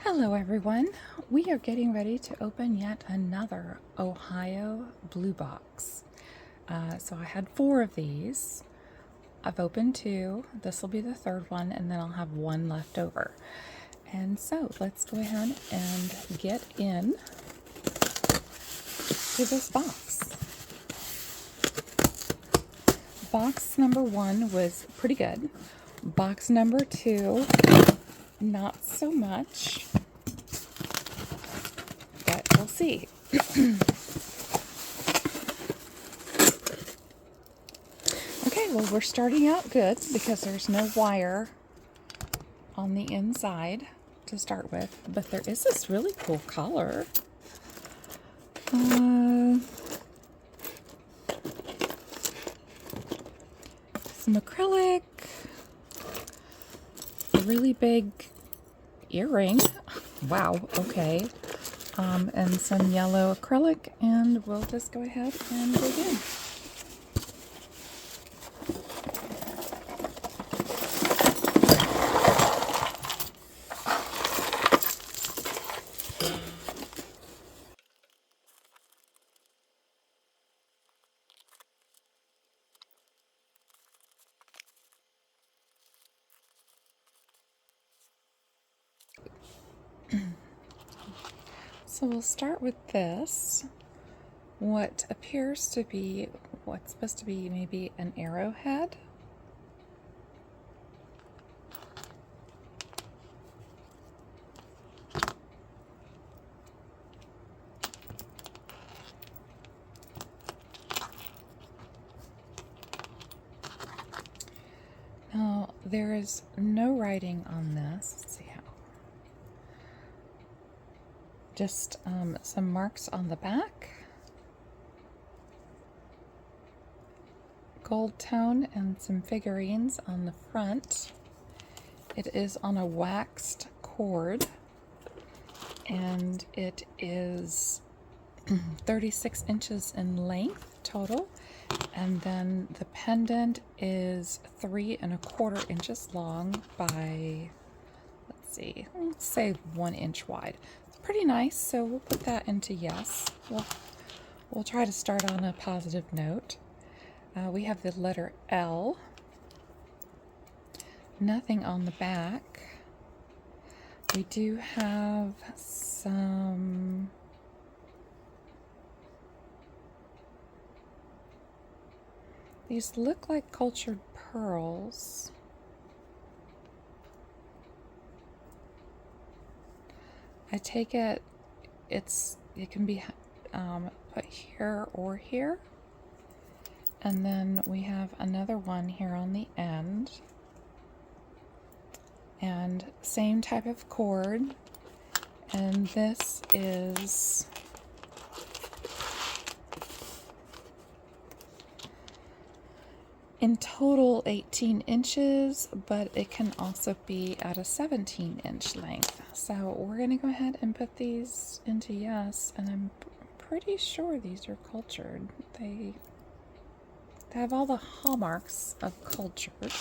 Hello everyone. We are getting ready to open yet another Ohio Bluebox. So I had 4 of these. I've opened 2. This will be the 3rd one, and then I'll have 1 left over. And so let's go ahead and get in to this box. Box number 1 was pretty good. Box number 2, not so much. But we'll see. Okay, well, we're starting out good because there's no wire on the inside to start with, but there is this really cool color. Some acrylic, a really big earring. Wow, okay. And some yellow acrylic, and we'll just go ahead and dig in. So we'll start with this. What appears to be what's supposed to be maybe an arrowhead. Now, there is no writing on this. Let's see how. Just some marks on the back. Gold tone and some figurines on the front. It is on a waxed cord, and it is 36 inches in length total, and then the pendant is 3 1/4 inches long by, let's say 1 inch wide. It's pretty nice, so we'll put that into yes. We'll try to start on a positive note. We have the letter L. Nothing on the back. We do have some these look like cultured pearls. I take it it can be put here or here. And then we have another one here on the end. And same type of cord. And this is in total 18 inches, but it can also be at a 17-inch length. So we're going to go ahead and put these into yes, and I'm pretty sure these are cultured. They have all the hallmarks of cultured.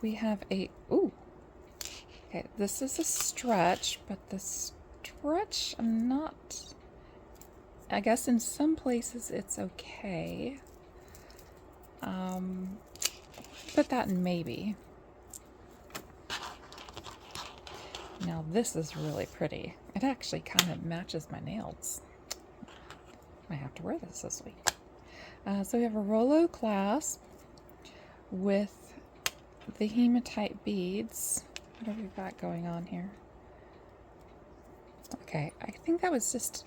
We have okay, this is a stretch, but the stretch, I guess in some places it's okay. Put that in maybe. Now this is really pretty. It actually kind of matches my nails. I have to wear this week. So we have a Rolo clasp with the hematite beads. What have we got going on here? Okay, I think that was just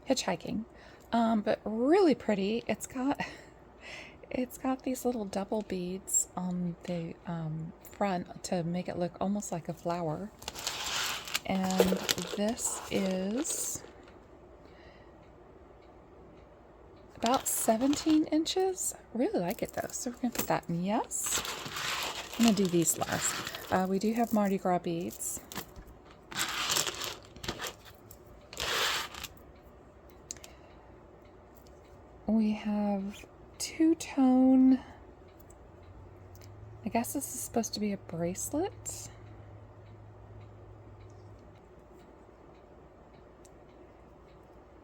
hitchhiking, but really pretty. It's got these little double beads on the front to make it look almost like a flower. And this is about 17 inches. I really like it though, so we're going to put that in yes. I'm going to do these last. We do have Mardi Gras beads. We have two-tone, I guess this is supposed to be a bracelet.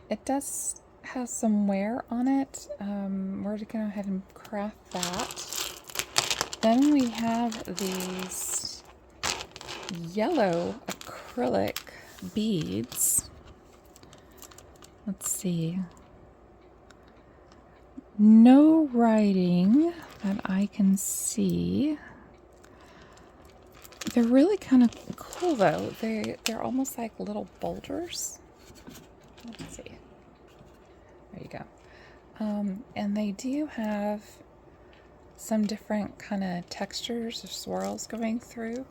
It does have some wear on it. We're going to go ahead and craft that. Then we have these yellow acrylic beads. Let's see. No writing that I can see. They're really kind of cool though. They're almost like little boulders. Let's see. There you go. And they do have some different kind of textures or swirls going through.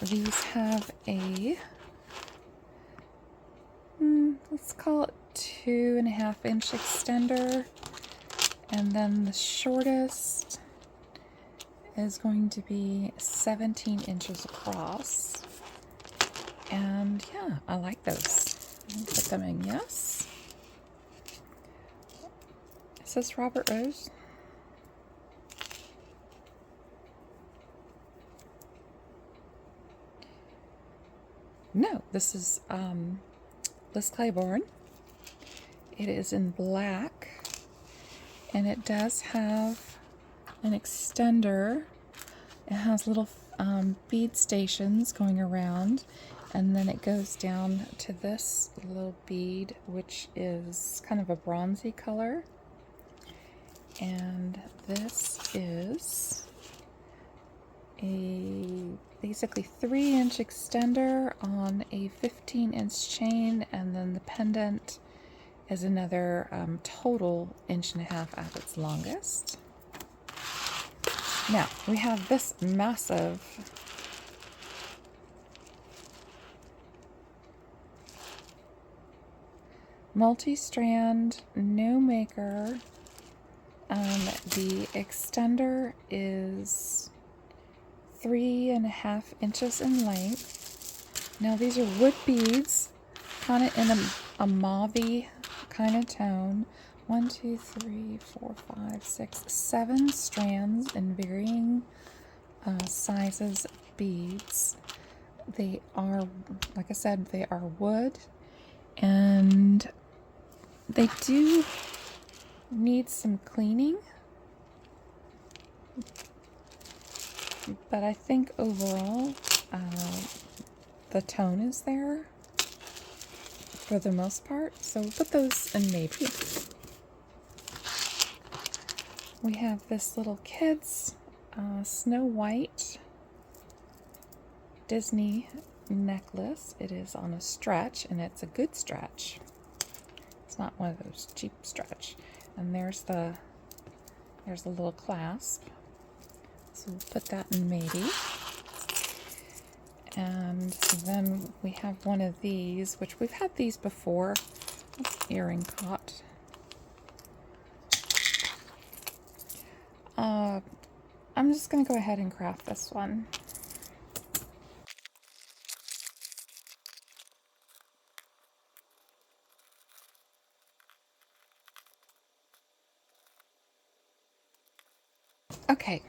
These have a, let's call it 2.5-inch extender. And then the shortest is going to be 17 inches across. And yeah, I like those. I'll put them in yes. Is this Robert Rose? No, this is Liz Claiborne. It is in black, and it does have an extender. It has little bead stations going around, and then it goes down to this little bead, which is kind of a bronzy color. And this is a basically 3-inch extender on a 15-inch chain, and then the pendant is another total 1.5 at its longest. Now we have this massive multi-strand, no maker. The extender is 3.5 inches in length. Now these are wood beads, kind of in a mauve kind of tone. 1, 2, 3, 4, 5, 6, 7 strands in varying sizes of beads. They are, like I said, they are wood, and they do need some cleaning, but I think overall the tone is there for the most part, so we'll put those in maybe. We have this little kid's Snow White Disney necklace. It is on a stretch, and it's a good stretch. It's not one of those cheap stretch. And there's the little clasp. So we'll put that in maybe. And then we have one of these, which we've had these before. Earring caught. I'm just going to go ahead and craft this one. Okay.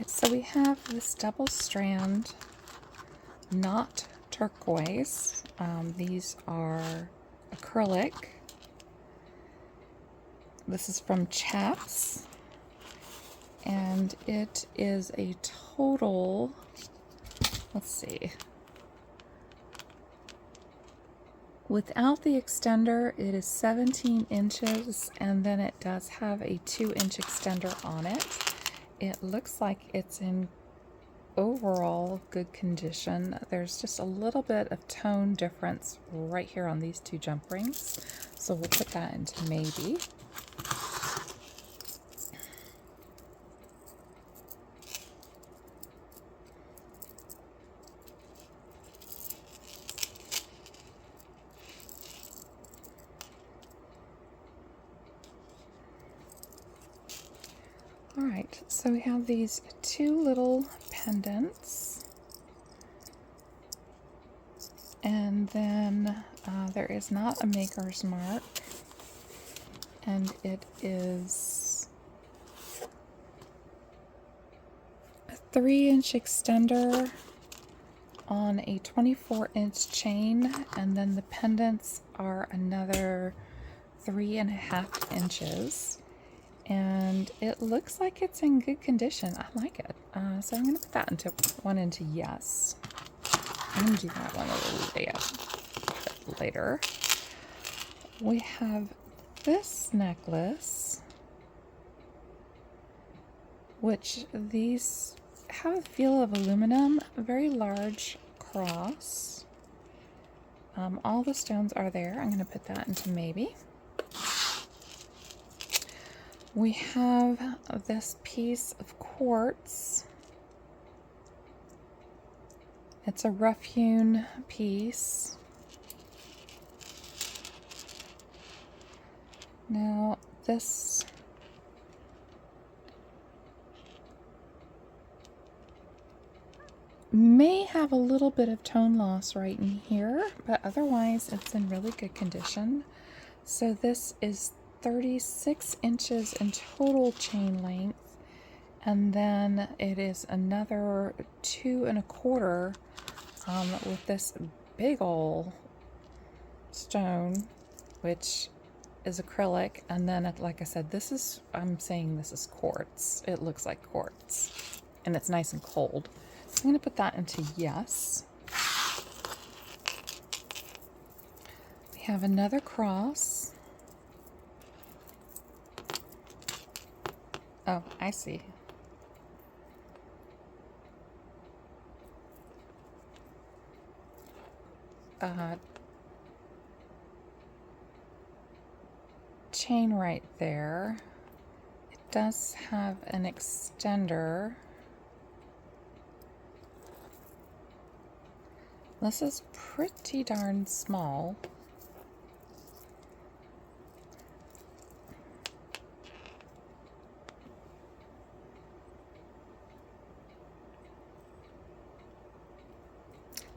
So we have this double strand, not turquoise. These are acrylic. This is from Chaps, and it is a total, let's see, without the extender it is 17 inches, and then it does have a 2-inch extender on it. It looks like it's in overall good condition. There's just a little bit of tone difference right here on these two jump rings, so we'll put that into maybe. Alright, so we have these two little pendants. And then there is not a maker's mark, and it is a 3-inch extender on a 24-inch chain, and then the pendants are another 3.5 inches. And it looks like it's in good condition. I like it. So I'm going to put that into yes. I'm going to do that one a little bit later. We have this necklace, which these have a feel of aluminum, a very large cross. All the stones are there. I'm going to put that into maybe. We have this piece of quartz. It's a rough hewn piece. Now this may have a little bit of tone loss right in here, but otherwise it's in really good condition. So this is 36 inches in total chain length, and then it is another 2.25 with this big ol' stone, which is acrylic, and then like I said, I'm saying this is quartz. It looks like quartz, and it's nice and cold. So I'm going to put that into yes. We have another cross. Oh, I see. Chain right there. It does have an extender. This is pretty darn small.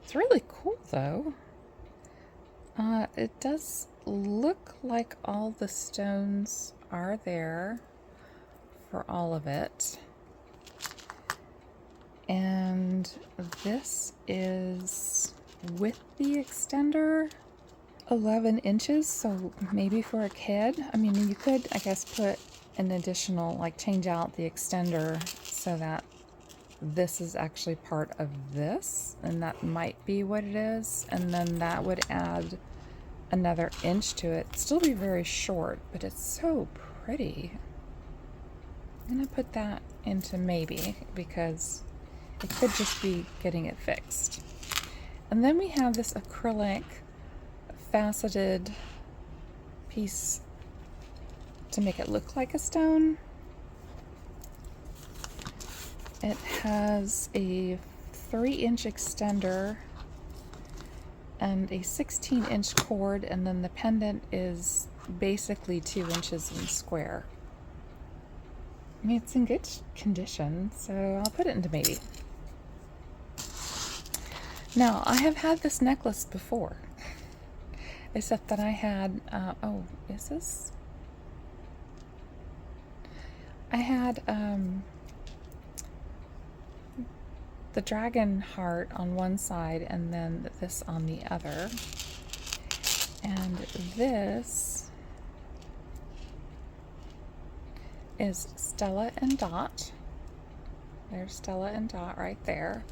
It's really cool though. It does look like all the stones are there for all of it. And this is with the extender 11 inches, so maybe for a kid. I mean, you could, I guess, put an additional, like change out the extender so that this is actually part of this, and that might be what it is, and then that would add another inch to it. Still be very short, but it's so pretty. I'm gonna put that into maybe because it could just be getting it fixed. And then we have this acrylic faceted piece to make it look like a stone. It has a 3-inch extender and a 16-inch cord, and then the pendant is basically 2 inches in square. I mean, it's in good condition, so I'll put it into maybe. Now, I have had this necklace before, except that I had, oh, is this? I had, the dragon heart on one side and then this on the other. And this is Stella and Dot. There's Stella and Dot right there.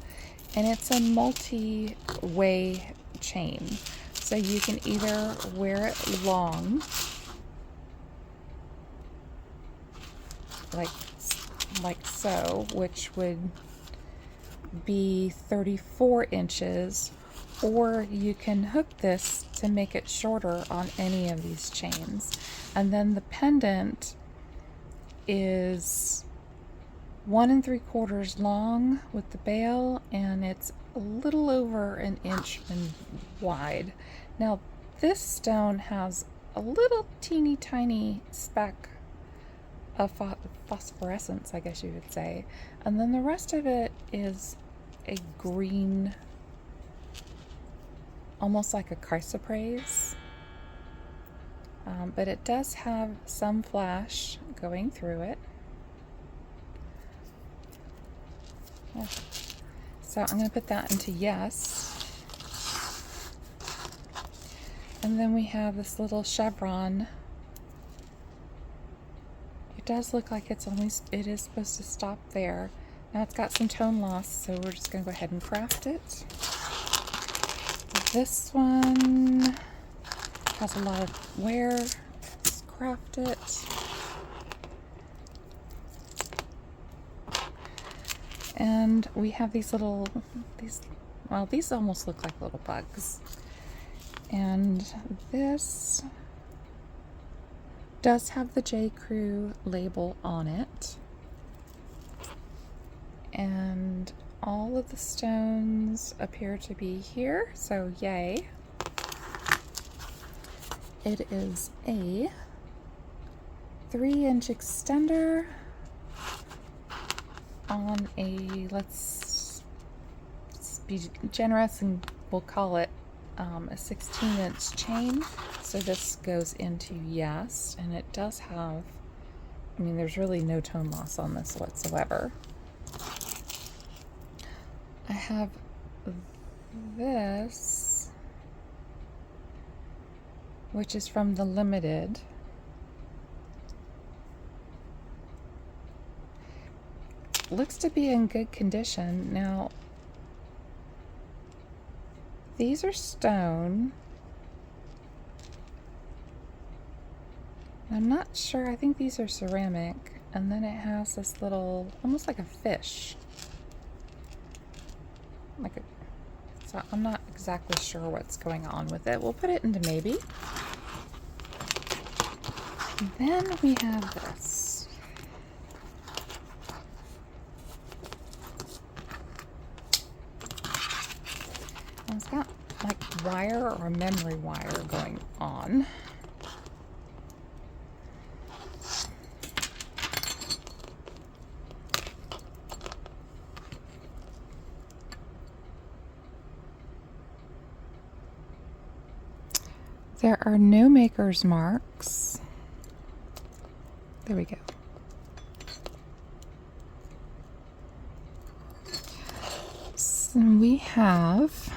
And it's a multi-way chain. So you can either wear it long, like so, which would be 34 inches, or you can hook this to make it shorter on any of these chains. And then the pendant is 1 3/4 long with the bail, and it's a little over an inch wide. Now this stone has a little teeny tiny speck of phosphorescence, I guess you would say, and then the rest of it is a green almost like a chrysoprase. But it does have some flash going through it. Yeah. So I'm going to put that into yes. And then we have this little chevron. It does look like it is supposed to stop there. Now it's got some tone loss, so we're just going to go ahead and craft it. This one has a lot of wear. Let's craft it. And we have these almost look like little bugs. And this does have the J. Crew label on it. And all of the stones appear to be here, so yay. It is a 3-inch extender on a, let's be generous and we'll call it a 16-inch chain. So this goes into yes, and it does have, I mean, there's really no tone loss on this whatsoever. I have this, which is from the Limited. Looks to be in good condition. Now, these are stone. I'm not sure. I think these are ceramic. And then it has this little, almost like a fish. So I'm not exactly sure what's going on with it. We'll put it into maybe. And then we have this. And it's got like wire or memory wire going on. There are no maker's marks. There we go. So we have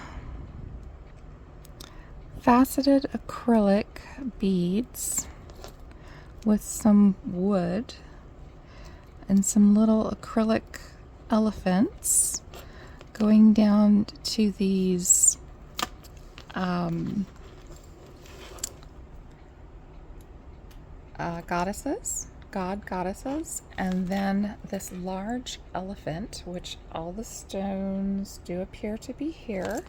faceted acrylic beads with some wood and some little acrylic elephants going down to these goddesses, and then this large elephant, which all the stones do appear to be here.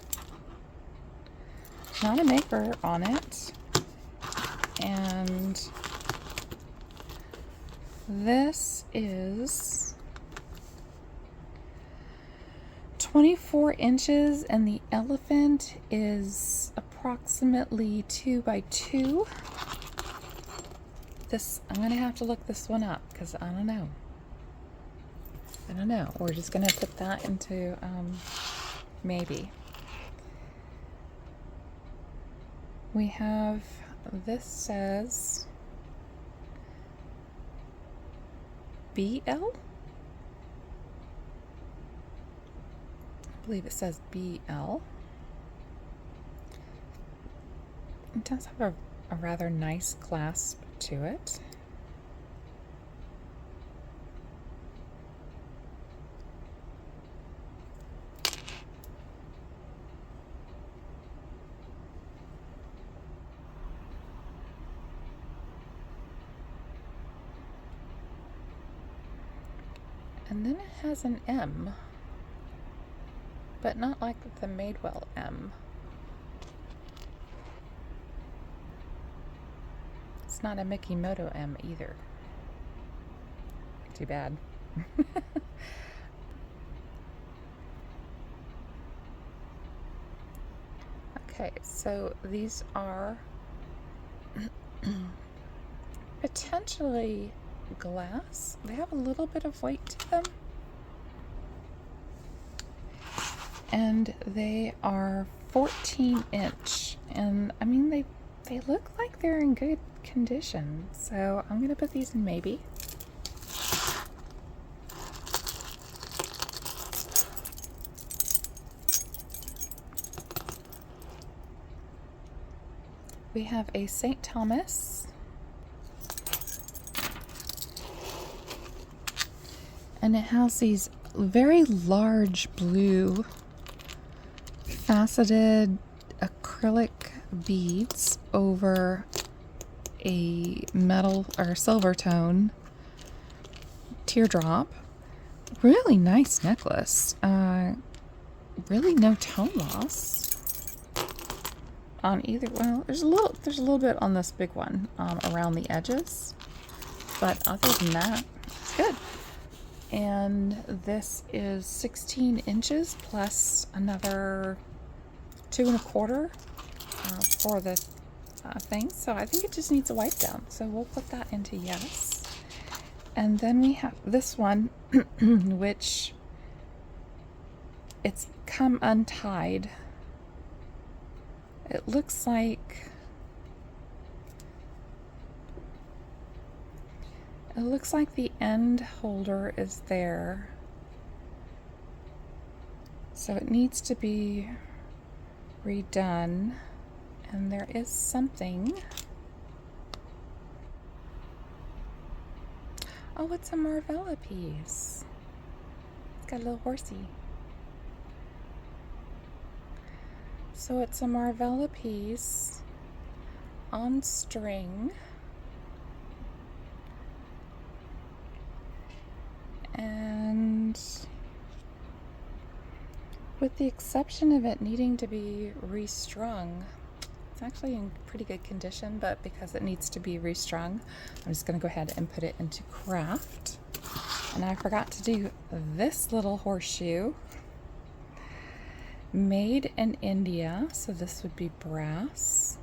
Not a maker on it. And this is 24 inches, and the elephant is approximately 2 by 2. I'm going to have to look this one up because I don't know. We're just going to put that into maybe. We have, this says BL? I believe it says BL. It does have a rather nice clasp to it. And then it has an M, but not like the Madewell M. It's not a Mikimoto M either. Too bad. Okay, so these are potentially glass. They have a little bit of weight to them. And they are 14 inch, and I mean they look like they're in good condition, so I'm gonna put these in maybe. We have a St. Thomas, and it has these very large blue faceted acrylic beads over a metal or silver tone teardrop. Really nice necklace. Really no tone loss on either. Well, there's a little bit on this big one around the edges, but other than that, it's good. And this is 16 inches plus another 2 1/4 for the thing. So I think it just needs a wipe down. So we'll put that into yes. And then we have this one, which it's come untied. It looks like the end holder is there. So it needs to be redone. And there is something. Oh, it's a Marvella piece. It's got a little horsey. So it's a Marvella piece on string. And with the exception of it needing to be restrung, it's actually in pretty good condition, but because it needs to be restrung, I'm just going to go ahead and put it into craft. And I forgot to do this little horseshoe. Made in India, so this would be brass.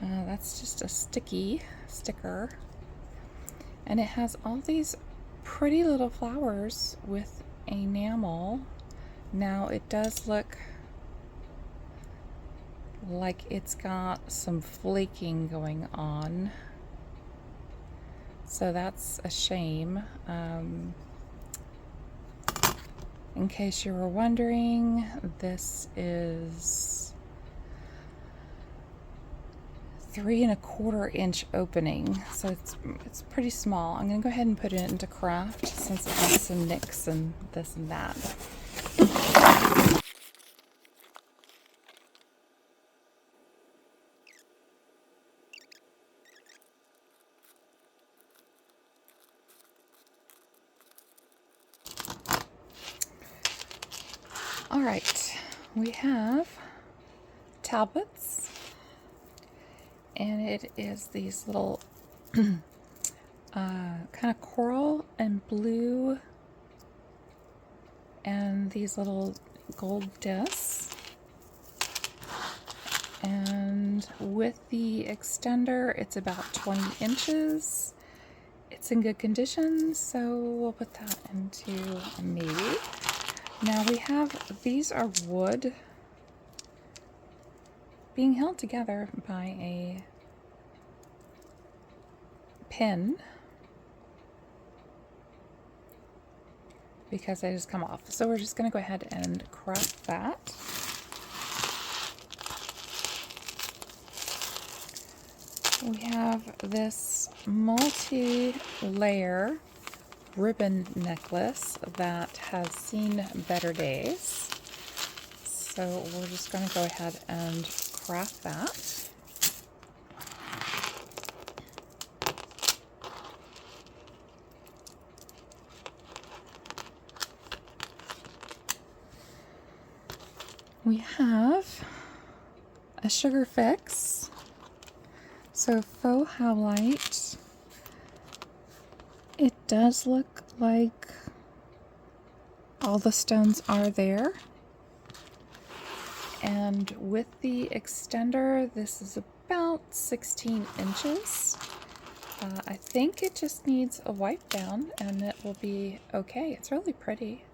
That's just a sticker. And it has all these pretty little flowers with enamel. Now it does look like it's got some flaking going on, so that's a shame. In case you were wondering, this is 3 1/4 inch opening, so it's pretty small. I'm gonna go ahead and put it into craft since it has some nicks and this and that. All right, we have tablets, and it is these little kind of coral and blue, and these little gold discs. And with the extender, it's about 20 inches. It's in good condition, so we'll put that into a maybe. Now we have, these are wood being held together by a pin because they just come off. So we're just going to go ahead and craft that. We have this multi-layer ribbon necklace that has seen better days. So we're just going to go ahead and craft that. We have a sugar fix. So faux howlite. It does look like all the stones are there. And with the extender, this is about 16 inches. I think it just needs a wipe down and it will be okay. It's really pretty.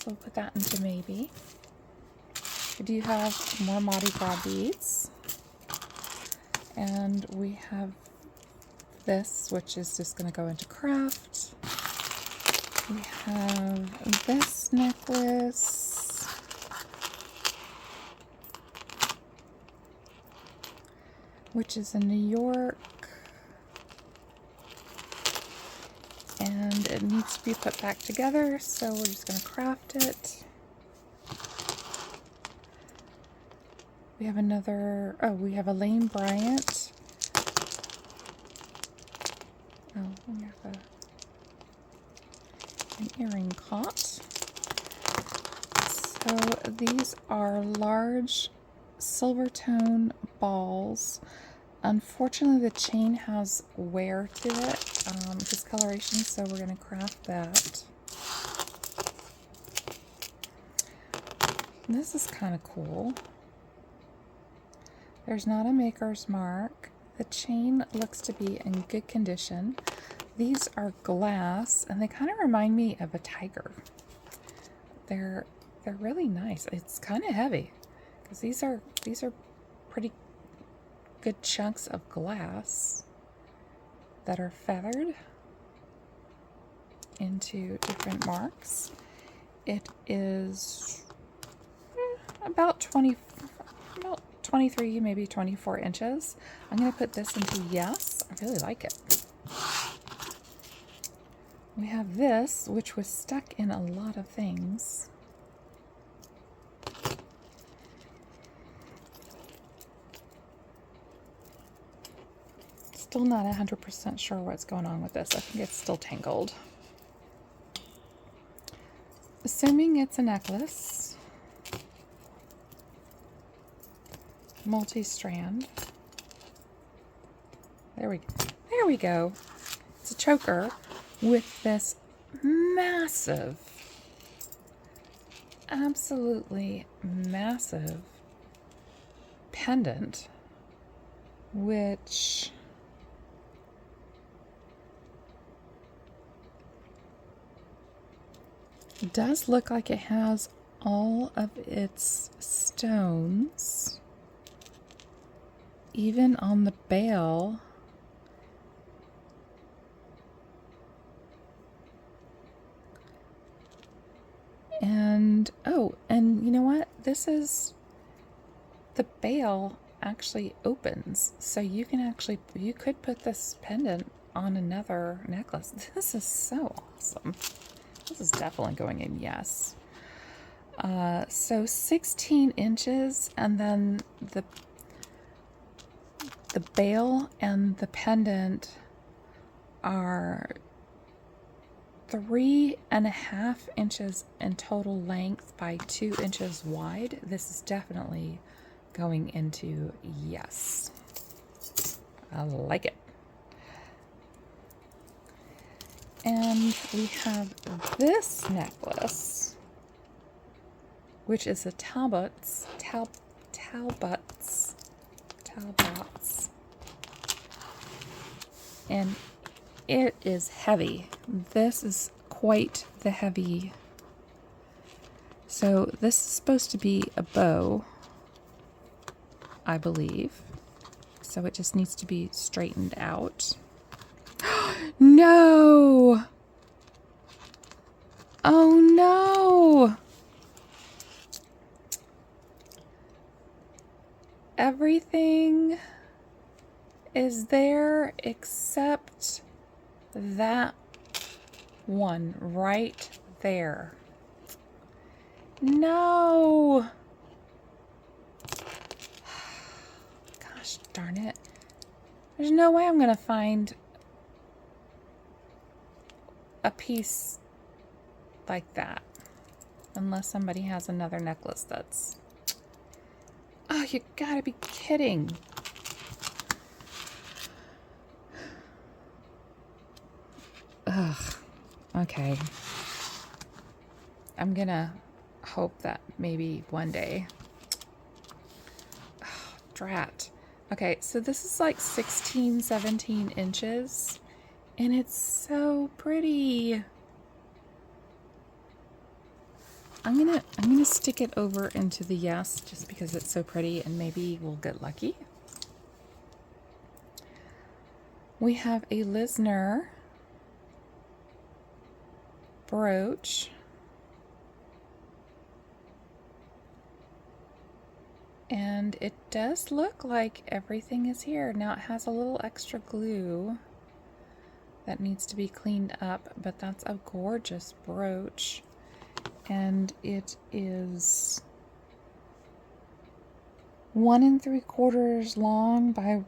So we'll put that into maybe. We do have more Mardi Gras beads. And we have this, which is just going to go into craft. We have this necklace. Which is in New York. And it needs to be put back together, so we're just going to craft it. We have another, oh, we have a Lane Bryant. Oh, we have an earring caught. So these are large silver tone balls. Unfortunately, the chain has wear to it, discoloration, so we're going to craft that. This is kind of cool. There's not a maker's mark. The chain looks to be in good condition. These are glass, and they kind of remind me of a tiger. They're really nice. It's kind of heavy because these are pretty good chunks of glass that are feathered into different marks. It is about 23, maybe 24 inches. I'm going to put this into yes. I really like it. We have this, which was stuck in a lot of things. Still not 100% sure what's going on with this. I think it's still tangled. Assuming it's a necklace. Multi-strand. There we go. It's a choker with this massive, absolutely massive pendant, which does look like it has all of its stones, even on the bail. And, oh, and you know what? This is, the bail actually opens. So you can actually, you could put this pendant on another necklace. This is so awesome. This is definitely going in yes. So 16 inches, and then the bail and the pendant are 3.5 inches in total length by 2 inches wide. This is definitely going into yes. I like it. And we have this necklace, which is a Talbots. And it is heavy. This is quite the heavy. So this is supposed to be a bow, I believe. So it just needs to be straightened out. No! Oh no! Everything is there except that one right there. No! Gosh darn it. There's no way I'm gonna find a piece like that unless somebody has another necklace that's... Oh, you gotta be kidding. Ugh. Okay. I'm gonna hope that maybe one day. Oh, drat. Okay, so this is like 16, 17 inches. And it's so pretty. I'm gonna stick it over into the yes just because it's so pretty and maybe we'll get lucky. We have a Lisner brooch. And it does look like everything is here. Now it has a little extra glue that needs to be cleaned up, but that's a gorgeous brooch. And it is 1 3/4 long by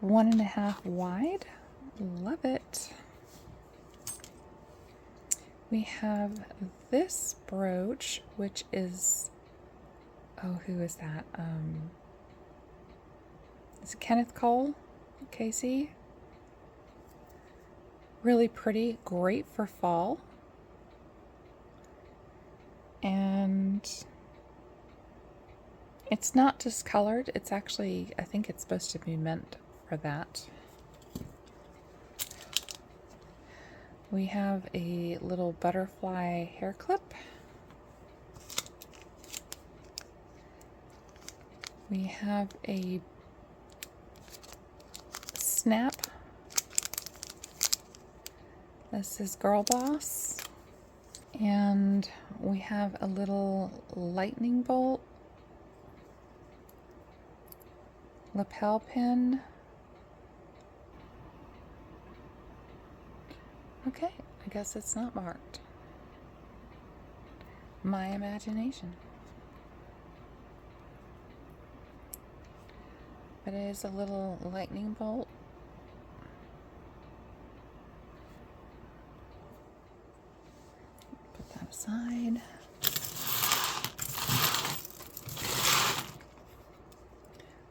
1.5 wide. Love it. We have this brooch, which is, oh, who is that? Is it Kenneth Cole? Casey? Really pretty, great for fall. And it's not discolored. It's actually, I think it's supposed to be meant for that. We have a little butterfly hair clip. We have a snap. This is Girl Boss. And we have a little lightning bolt lapel pin. Okay, I guess it's not marked. My imagination. But it is a little lightning bolt. Put that aside.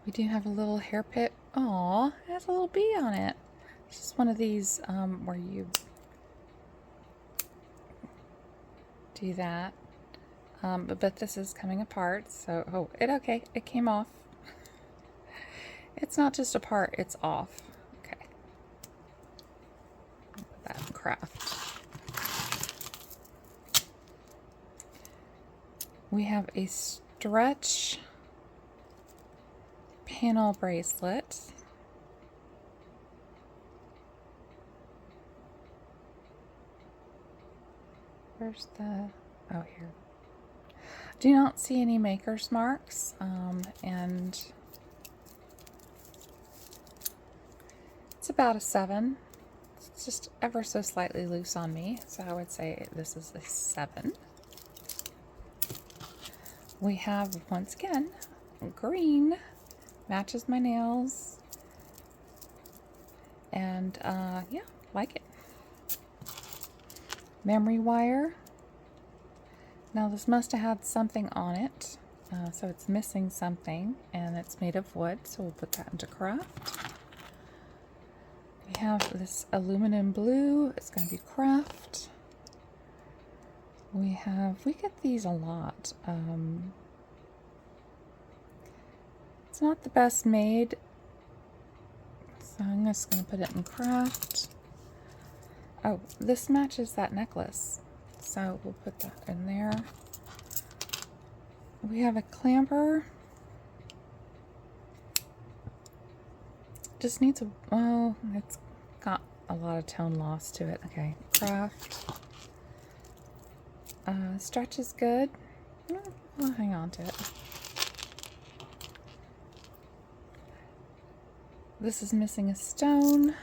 We do have a little hair pit. Aw, it has a little bee on it. It's just one of these where you do that. But this is coming apart, so, oh, it came off. It's not just apart, it's off. Okay. Put that in craft. We have a stretch panel bracelet. Where's the, oh, here. Do not see any maker's marks, and it's about a 7. It's just ever so slightly loose on me, so I would say this is a 7. We have, once again, green, matches my nails, and yeah, like it. Memory wire. Now this must have had something on it, so it's missing something, and it's made of wood, so we'll put that into craft. We have this aluminum blue. It's going to be craft. We get these a lot. It's not the best made, so I'm just going to put it in craft. Oh, this matches that necklace, so we'll put that in there. We have a clamper. Just needs a, well, it's got a lot of tone loss to it. Okay, craft. Stretch is good. We'll hang on to it. This is missing a stone.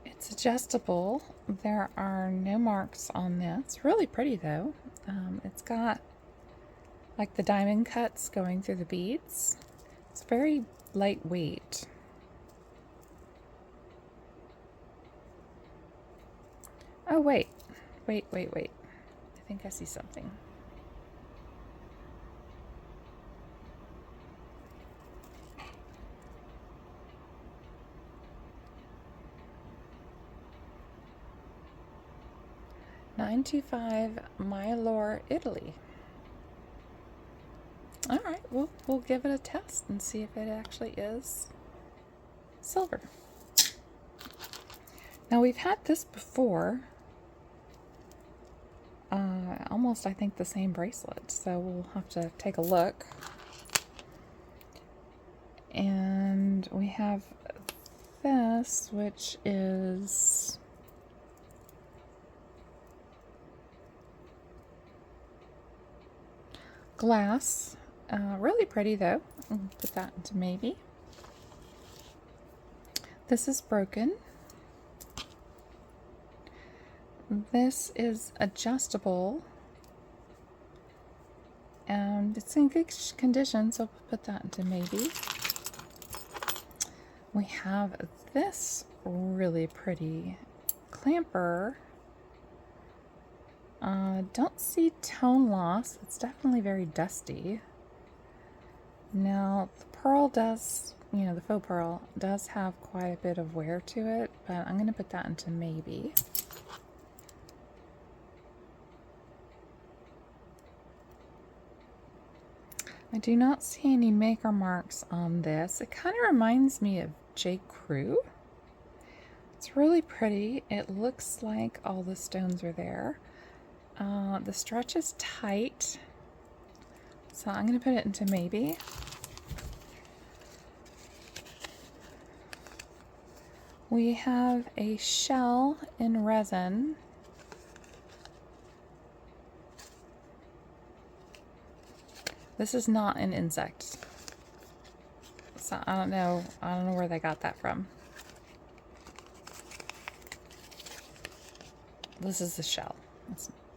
It's adjustable. There are no marks on this. Really pretty though. It's got like the diamond cuts going through the beads. It's very lightweight. Oh, wait. I think I see something. $925 Mylor, Italy. All right, we'll give it a test and see if it actually is silver. Now we've had this before, almost I think the same bracelet, so we'll have to take a look. And we have this, which is glass. Really pretty though. I'll put that into maybe. This is broken. This is adjustable. And it's in good condition, so we'll put that into maybe. We have this really pretty clamper. Don't see tone loss. It's definitely very dusty. Now, the pearl does, the faux pearl does have quite a bit of wear to it, but I'm going to put that into maybe. I do not see any maker marks on this. It kind of reminds me of J. Crew. It's really pretty. It looks like all the stones are there. The stretch is tight, so I'm going to put it into maybe. We have a shell in resin. This is not an insect, so I don't know where they got that from. This is the shell.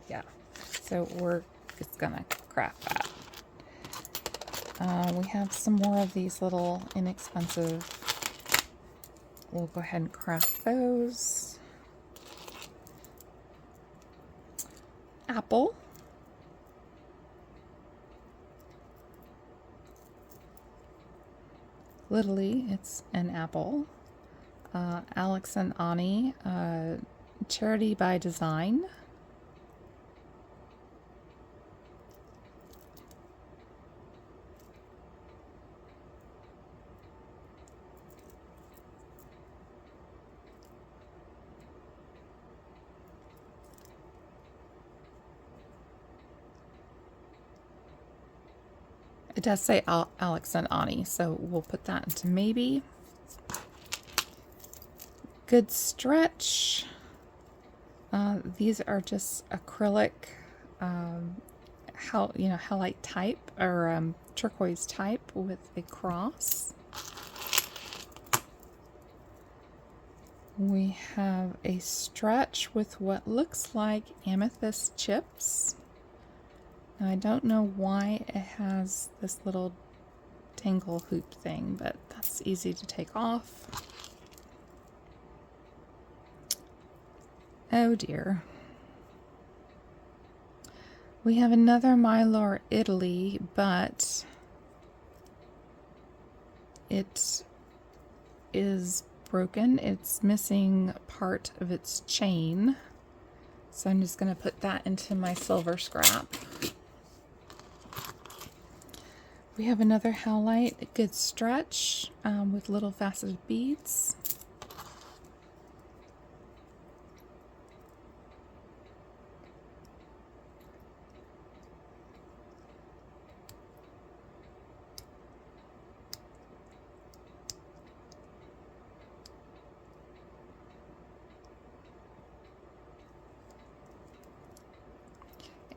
Yeah, so we're just gonna craft that. We have some more of these little inexpensive. We'll go ahead and craft those. Apple. Literally, it's an apple. Alex and Ani, Charity by Design. It does say Alex and Ani, so we'll put that into maybe. Good stretch. These are just acrylic, halite type or turquoise type with a cross. We have a stretch with what looks like amethyst chips. Now, I don't know why it has this little tangle hoop thing, but that's easy to take off. Oh dear. We have another Mylar Italy, but it is broken. It's missing part of its chain. So I'm just going to put that into my silver scrap. We have another howlite, a good stretch with little faceted beads.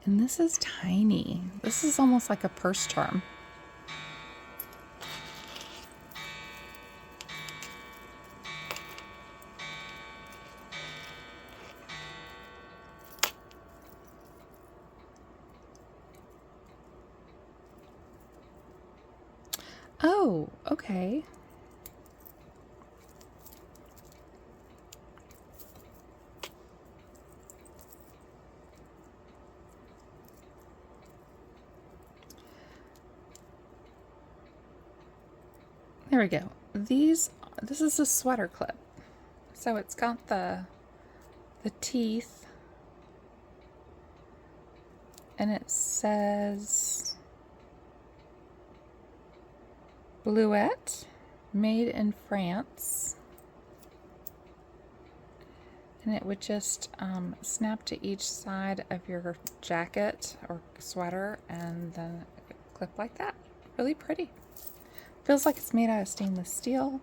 And this is tiny. This is almost like a purse charm. Oh, okay. There we go. This is a sweater clip. So it's got the teeth, and it says Bluette. made in France. And it would just snap to each side of your jacket or sweater and then clip like that. Really pretty. Feels like it's made out of stainless steel.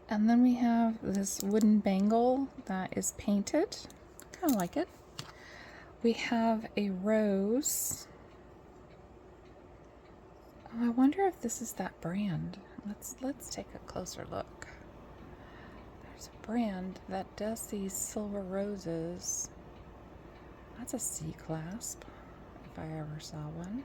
And then we have this wooden bangle that is painted. Kind of like it. We have a rose. Oh, I wonder if this is that brand. Let's take a closer look. There's a brand that does these silver roses. That's a C-clasp, if I ever saw one.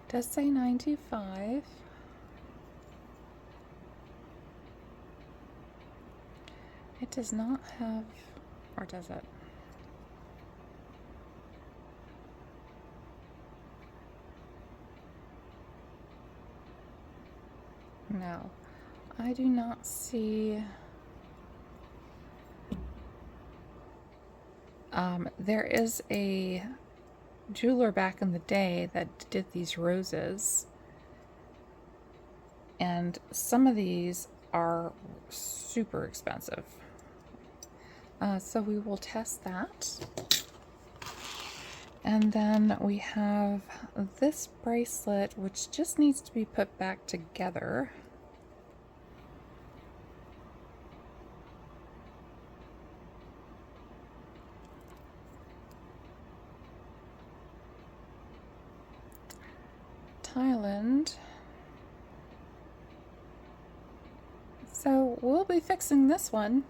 Does say 925. It does not have, or does it? No, I do not see. There is a jeweler back in the day that did these roses, and some of these are super expensive. So we will test that. And then we have this bracelet, which just needs to be put back together. Thailand. So we'll be fixing this one.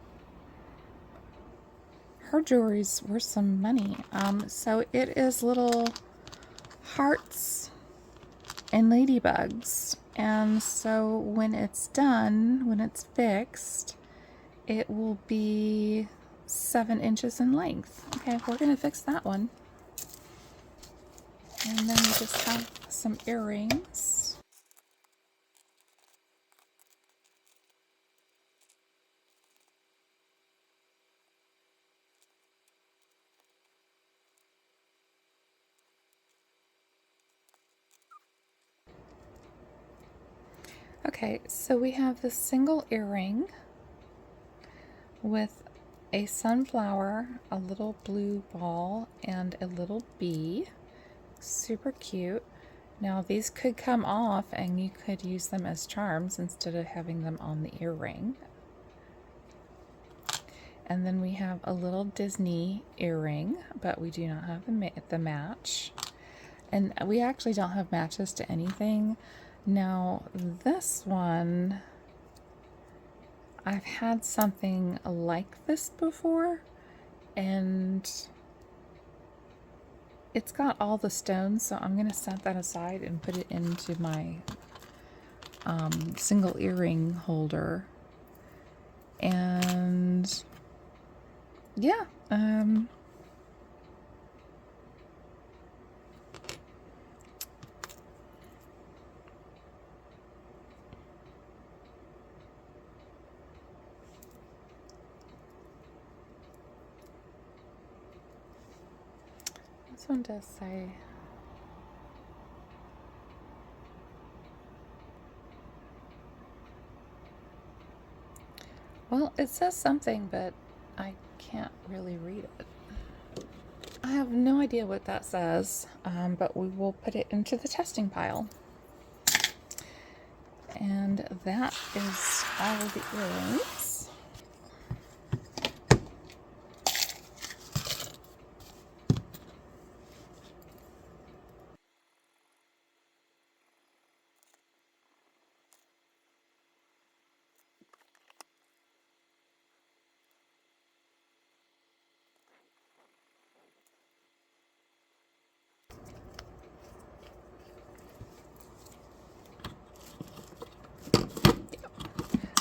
Her jewelry's worth some money. So it is little hearts and ladybugs. And so when it's done, when it's fixed, it will be 7 inches in length. Okay, we're gonna fix that one. And then we just have some earrings. Okay, so we have this single earring with a sunflower, a little blue ball, and a little bee. Super cute. Now these could come off and you could use them as charms instead of having them on the earring. And then we have a little Disney earring, but we do not have the match. And we actually don't have matches to anything. Now this one, I've had something like this before, and it's got all the stones, so I'm going to set that aside and put it into my single earring holder. And yeah, this one does say well, it says something, but I can't really read it. I have no idea what that says, but we will put it into the testing pile. And that is all of the earrings.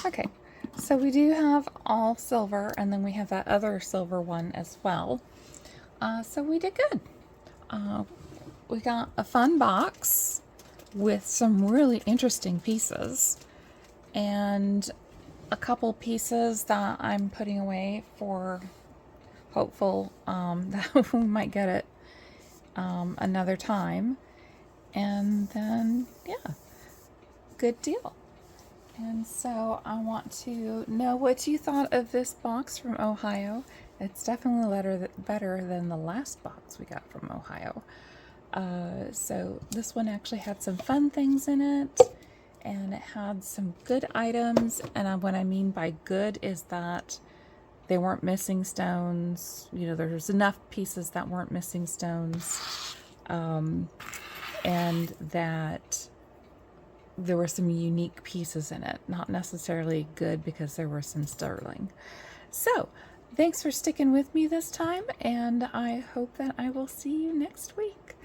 Okay, so we do have all silver, and then we have that other silver one as well. So we did good. We got a fun box with some really interesting pieces, and a couple pieces that I'm putting away for hopeful that we might get it another time. And then, yeah, good deal. And so I want to know what you thought of this box from Ohio. It's definitely better than the last box we got from Ohio. So this one actually had some fun things in it, and it had some good items. And what I mean by good is that they weren't missing stones. You know, there's enough pieces that weren't missing stones, and that there were some unique pieces in it. Not necessarily good because there were some sterling. So, thanks for sticking with me this time, and I hope that I will see you next week.